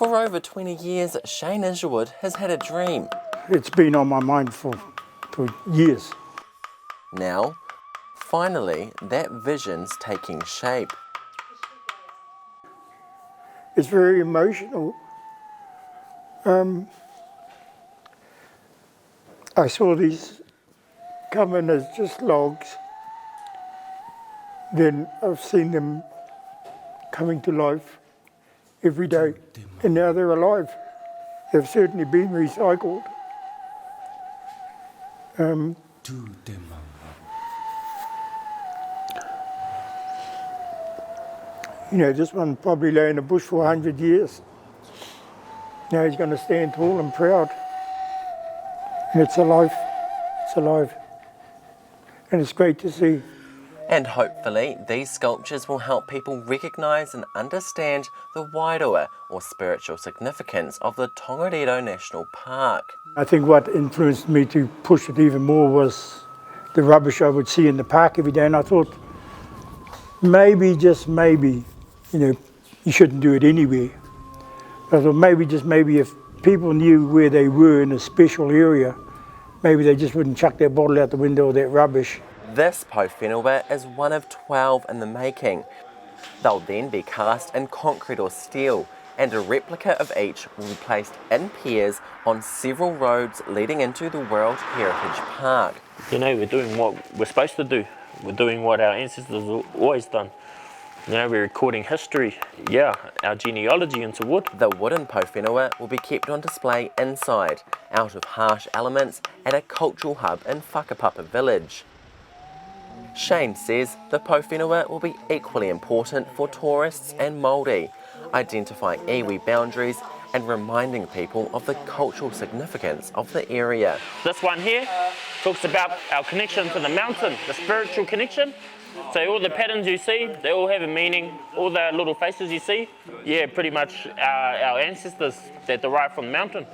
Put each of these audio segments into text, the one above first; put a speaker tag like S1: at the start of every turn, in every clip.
S1: For over 20 years, Shane Isherwood has had a dream.
S2: It's been on my mind for years.
S1: Now, finally, that vision's taking shape.
S2: It's very emotional. I saw these come in as just logs. Then I've seen them coming to life every day, and now they're alive. They've certainly been recycled. You know, this one probably lay in the bush for 100 years. Now he's going to stand tall and proud. And it's alive. It's alive. And it's great to see.
S1: And hopefully, these sculptures will help people recognise and understand the wairua, or spiritual significance, of the Tongariro National Park.
S2: I think what influenced me to push it even more was the rubbish I would see in the park every day. And I thought, maybe, just maybe, you know, you shouldn't do it anywhere. I thought maybe, just maybe, if people knew where they were in a special area, maybe they just wouldn't chuck their bottle out the window or that rubbish.
S1: This Pouwhenua is one of 12 in the making. They'll then be cast in concrete or steel, and a replica of each will be placed in pairs on several roads leading into the World Heritage Park.
S3: You know, we're doing what we're supposed to do. We're doing what our ancestors have always done. You know, we're recording history, our genealogy into wood.
S1: The wooden Pouwhenua will be kept on display inside, out of harsh elements, at a cultural hub in Whakapapa village. Shane says the Pouwhenua will be equally important for tourists and Māori, identifying iwi boundaries and reminding people of the cultural significance of the area.
S3: This one here talks about our connection to the mountain, the spiritual connection. So all the patterns you see, they all have a meaning. All the little faces you see, pretty much our ancestors that derive from the mountain.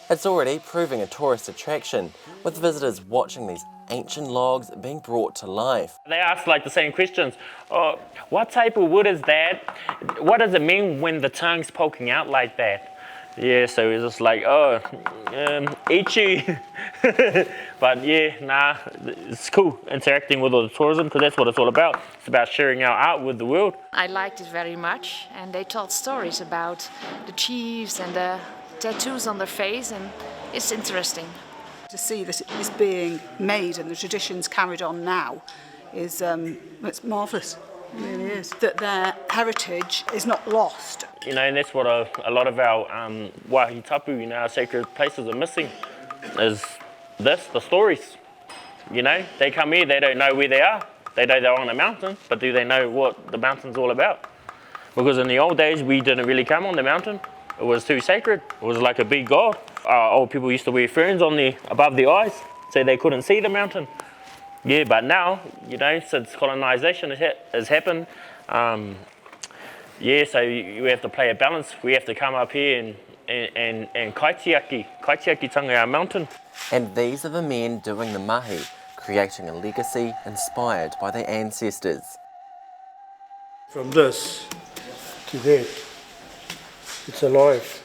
S1: It's already proving a tourist attraction, with visitors watching these ancient logs being brought to life.
S3: They ask like the same questions. Oh, what type of wood is that? What does it mean when the tongue's poking out like that? Yeah, so it's just like, itchy. But it's cool interacting with all the tourism, because that's what it's all about. It's about sharing our art with the world.
S4: I liked it very much, and they told stories about the chiefs and the tattoos on their face, and it's interesting.
S5: To see that it is being made and the traditions carried on now is it's marvellous. It really is. That their heritage is not lost.
S3: You know, and that's what a lot of our wāhi tapu, you know, our sacred places are missing, is the stories. You know, they come here, they don't know where they are. They know they're on a mountain, but do they know what the mountain's all about? Because in the old days, we didn't really come on the mountain. It was too sacred. It was like a big god. Old people used to wear ferns above their eyes, so they couldn't see the mountain. Yeah, but now, you know, since colonisation has happened, so you have to play a balance. We have to come up here and kaitiaki tanga our mountain.
S1: And these are the men doing the mahi, creating a legacy inspired by their ancestors.
S2: From this to that, it's alive.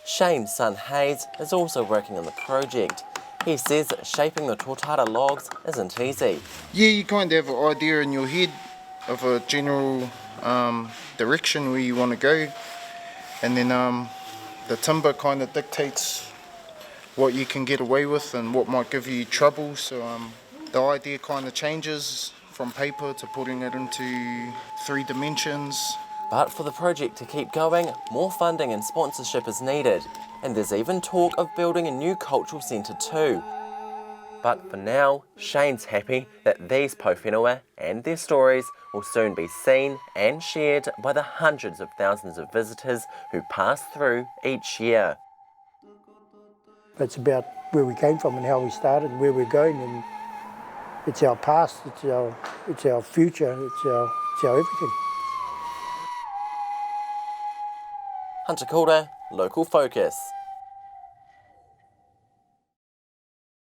S1: Shane's son Hayes is also working on the project. He says that shaping the tōtara logs isn't easy.
S6: Yeah, you kind of have an idea in your head of a general direction where you want to go, and then the timber kind of dictates what you can get away with and what might give you trouble. So the idea kind of changes from paper to putting it into 3 dimensions.
S1: But for the project to keep going, more funding and sponsorship is needed, and there's even talk of building a new cultural centre too. But for now, Shane's happy that these Pouwhenua and their stories will soon be seen and shared by the hundreds of thousands of visitors who pass through each year.
S2: It's about where we came from and how we started and where we're going, and it's our past, it's our future, it's our everything.
S1: Hunter Calder, Local Focus.